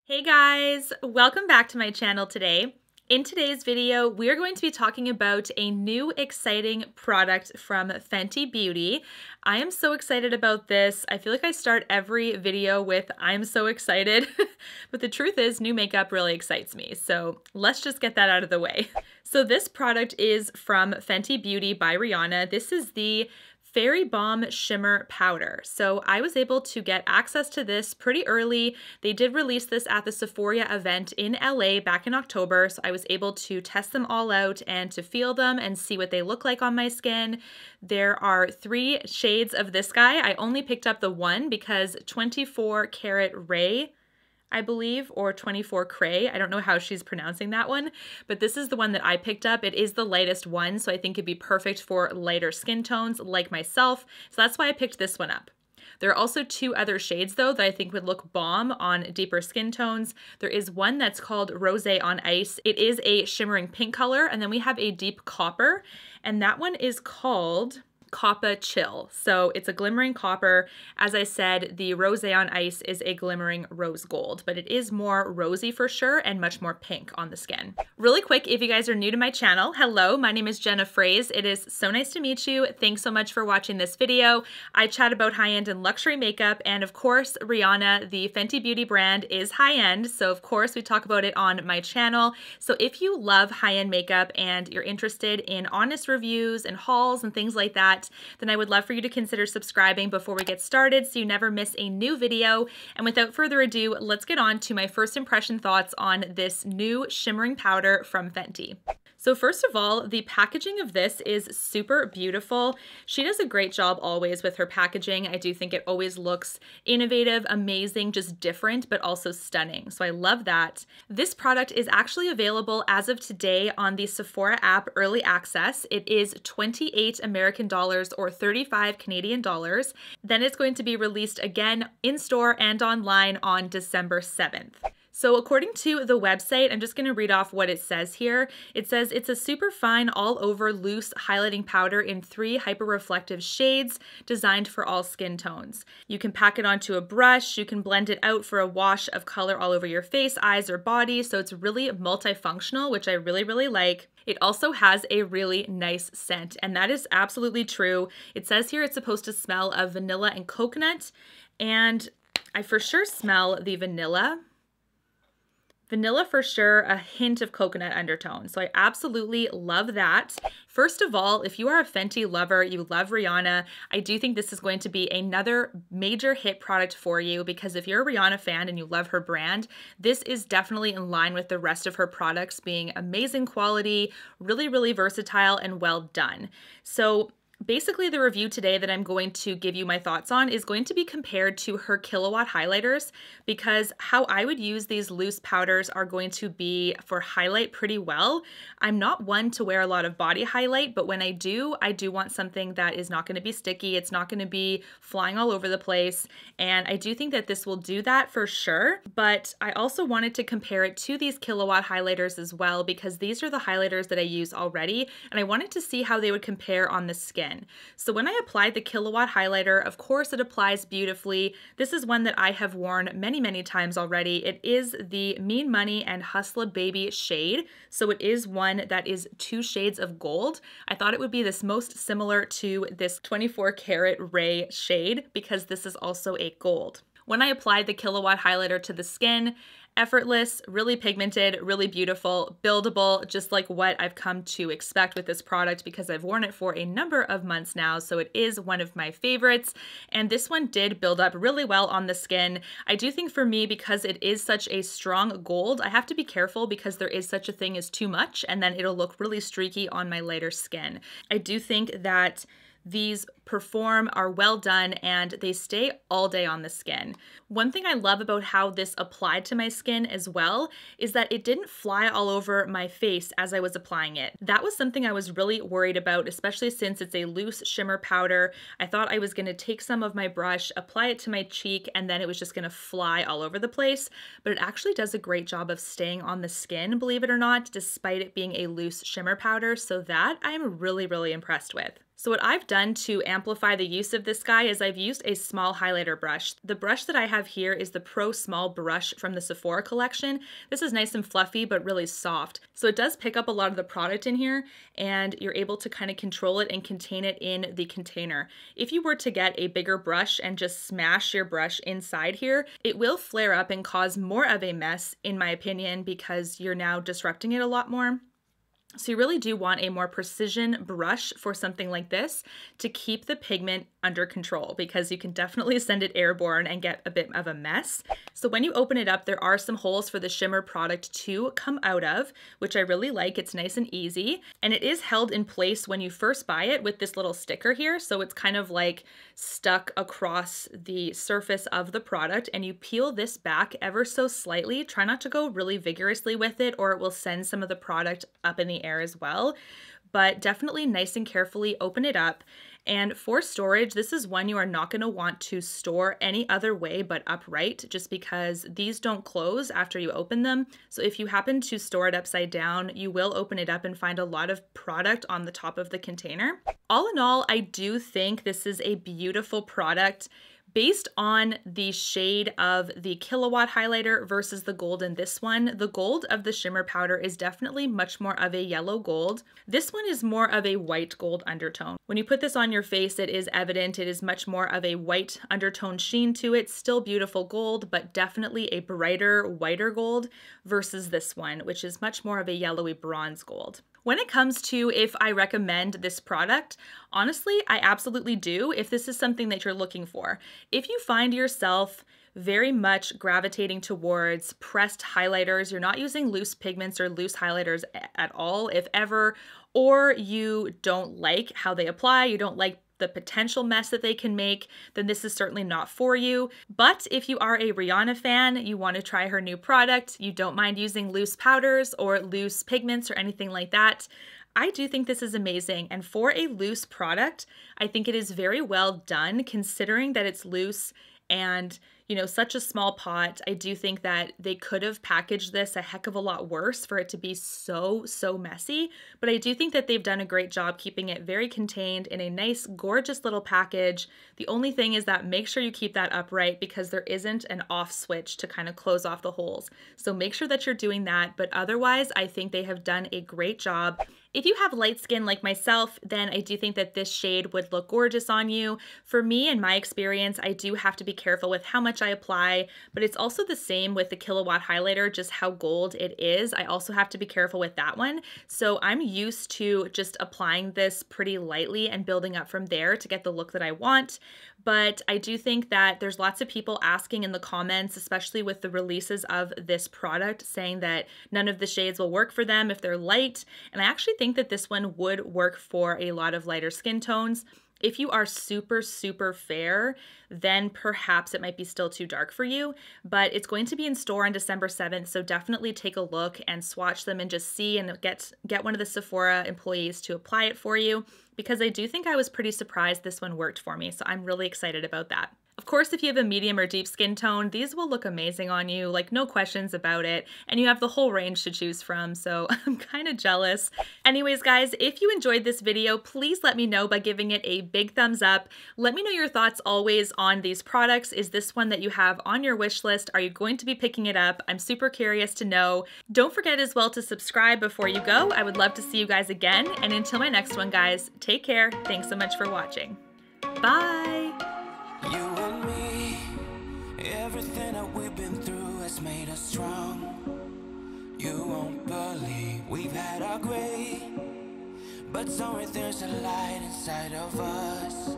Hey guys, welcome back to my channel today. In today's video, we are going to be talking about a new exciting product from Fenty Beauty. I am so excited about this. I feel like I start every video with I'm so excited, but the truth is new makeup really excites me. So let's just get that out of the way. So this product is from Fenty Beauty by Rihanna. This is the Fairy Balm Shimmer Powder. So I was able to get access to this pretty early. They did release this at the Sephora event in LA back in October, so I was able to test them all out and to feel them and see what they look like on my skin. There are 3 shades of this guy. I only picked up the one because 24 Karat Ray, I believe, or 24 Cray. I don't know how she's pronouncing that one, but this is the one that I picked up. It is the lightest one, so I think it'd be perfect for lighter skin tones like myself. So that's why I picked this one up. There are also 2 other shades though that I think would look bomb on deeper skin tones. There is one that's called Rosé on Ice. It is a shimmering pink color, and then we have a deep copper, and that one is called Coppa Chill. So it's a glimmering copper. As I said, the Rosé on Ice is a glimmering rose gold, but it is more rosy for sure and much more pink on the skin. Really quick, if you guys are new to my channel, hello, my name is Jenna Fraze. It is so nice to meet you. Thanks so much for watching this video. I chat about high-end and luxury makeup, and of course, Rihanna, the Fenty Beauty brand, is high-end, so of course we talk about it on my channel. So if you love high-end makeup and you're interested in honest reviews and hauls and things like that, then I would love for you to consider subscribing before we get started so you never miss a new video. And without further ado, let's get on to my first impression thoughts on this new shimmering powder from Fenty. So first of all, the packaging of this is super beautiful. She does a great job always with her packaging. I do think it always looks innovative, amazing, just different, but also stunning. So I love that. This product is actually available as of today on the Sephora app Early Access. It is 28 American dollars or 35 Canadian dollars. Then it's going to be released again in store and online on December 7th. So according to the website, I'm just going to read off what it says here. It says it's a super fine all over loose highlighting powder in 3 hyper reflective shades designed for all skin tones. You can pack it onto a brush, you can blend it out for a wash of color all over your face, eyes, or body. So it's really multifunctional, which I really like. It also has a really nice scent, and that is absolutely true. It says here it's supposed to smell of vanilla and coconut, and I for sure smell the vanilla. Vanilla for sure, a hint of coconut undertone. So I absolutely love that. First of all, if you are a Fenty lover, you love Rihanna, I do think this is going to be another major hit product for you, because if you're a Rihanna fan and you love her brand, this is definitely in line with the rest of her products being amazing quality, really versatile and well done. So basically, the review today that I'm going to give you my thoughts on is going to be compared to her Killawatt highlighters, because how I would use these loose powders are going to be for highlight pretty well. I'm not one to wear a lot of body highlight, but when I do want something that is not going to be sticky. It's not going to be flying all over the place. And I do think that this will do that for sure. But I also wanted to compare it to these Killawatt highlighters as well, because these are the highlighters that I use already. And I wanted to see how they would compare on the skin. So when I applied the Killawatt highlighter, of course it applies beautifully. This is one that I have worn many times already. It is the Mean Money and Hustla Baby shade. So it is one that is 2 shades of gold. I thought it would be this most similar to this 24 Karat Ray shade, because this is also a gold. When I applied the Killawatt highlighter to the skin, effortless, really pigmented, really beautiful, buildable, just like what I've come to expect with this product, because I've worn it for a number of months now, so it is one of my favorites. And this one did build up really well on the skin. I do think for me, because it is such a strong gold, I have to be careful because there is such a thing as too much, and then it'll look really streaky on my lighter skin. I do think that these perform, are well done, and they stay all day on the skin. One thing I love about how this applied to my skin as well is that it didn't fly all over my face as I was applying it. That was something I was really worried about, especially since it's a loose shimmer powder. I thought I was going to take some of my brush, apply it to my cheek, and then it was just going to fly all over the place, but it actually does a great job of staying on the skin, believe it or not, despite it being a loose shimmer powder, so that I'm really impressed with. So what I've done to amplify the use of this guy is I've used a small highlighter brush. The brush that I have here is the Pro Small brush from the Sephora collection. This is nice and fluffy, but really soft. So it does pick up a lot of the product in here, and you're able to kind of control it and contain it in the container. If you were to get a bigger brush and just smash your brush inside here, it will flare up and cause more of a mess, in my opinion, because you're now disrupting it a lot more. So you really do want a more precision brush for something like this to keep the pigment under control, because you can definitely send it airborne and get a bit of a mess. So when you open it up, there are some holes for the shimmer product to come out of, which I really like. It's nice and easy, and it is held in place when you first buy it with this little sticker here. So it's kind of like stuck across the surface of the product, and you peel this back ever so slightly. Try not to go really vigorously with it, or it will send some of the product up in the air as well. But definitely nice and carefully open it up. And for storage, this is one you are not going to want to store any other way but upright, just because these don't close after you open them. So if you happen to store it upside down, you will open it up and find a lot of product on the top of the container. All in all, I do think this is a beautiful product. Based on the shade of the Killawatt highlighter versus the gold in this one, the gold of the shimmer powder is definitely much more of a yellow gold. This one is more of a white gold undertone. When you put this on your face, it is evident it is much more of a white undertone sheen to it. Still beautiful gold, but definitely a brighter, whiter gold versus this one, which is much more of a yellowy bronze gold. When it comes to if I recommend this product, honestly, I absolutely do if this is something that you're looking for. If you find yourself very much gravitating towards pressed highlighters, you're not using loose pigments or loose highlighters at all, if ever, or you don't like how they apply, you don't like the potential mess that they can make, then this is certainly not for you. But if you are a Rihanna fan, you want to try her new product, you don't mind using loose powders or loose pigments or anything like that, I do think this is amazing. And for a loose product, I think it is very well done considering that it's loose and, you know, such a small pot. I do think that they could have packaged this a heck of a lot worse for it to be so messy, but I do think that they've done a great job keeping it very contained in a nice, gorgeous little package. The only thing is that make sure you keep that upright because there isn't an off switch to kind of close off the holes. So make sure that you're doing that, but otherwise, I think they have done a great job. If you have light skin like myself, then I do think that this shade would look gorgeous on you. For me, in my experience, I do have to be careful with how much I apply, but it's also the same with the Killawatt highlighter, just how gold it is. I also have to be careful with that one. So I'm used to just applying this pretty lightly and building up from there to get the look that I want. But I do think that there's lots of people asking in the comments, especially with the releases of this product, saying that none of the shades will work for them if they're light. And I actually think that this one would work for a lot of lighter skin tones. If you are super fair, then perhaps it might be still too dark for you, but it's going to be in store on December 7th, so definitely take a look and swatch them and just see and get one of the Sephora employees to apply it for you, because I do think I was pretty surprised this one worked for me, so I'm really excited about that. Of course, if you have a medium or deep skin tone, these will look amazing on you, like no questions about it. And you have the whole range to choose from, so I'm kind of jealous. Anyways, guys, if you enjoyed this video, please let me know by giving it a big thumbs up. Let me know your thoughts always on these products. Is this one that you have on your wish list? Are you going to be picking it up? I'm super curious to know. Don't forget as well to subscribe before you go. I would love to see you guys again. And until my next one, guys, take care. Thanks so much for watching. Bye. You and me, everything that we've been through has made us strong. You won't believe we've had our gray, but somewhere there's a light inside of us.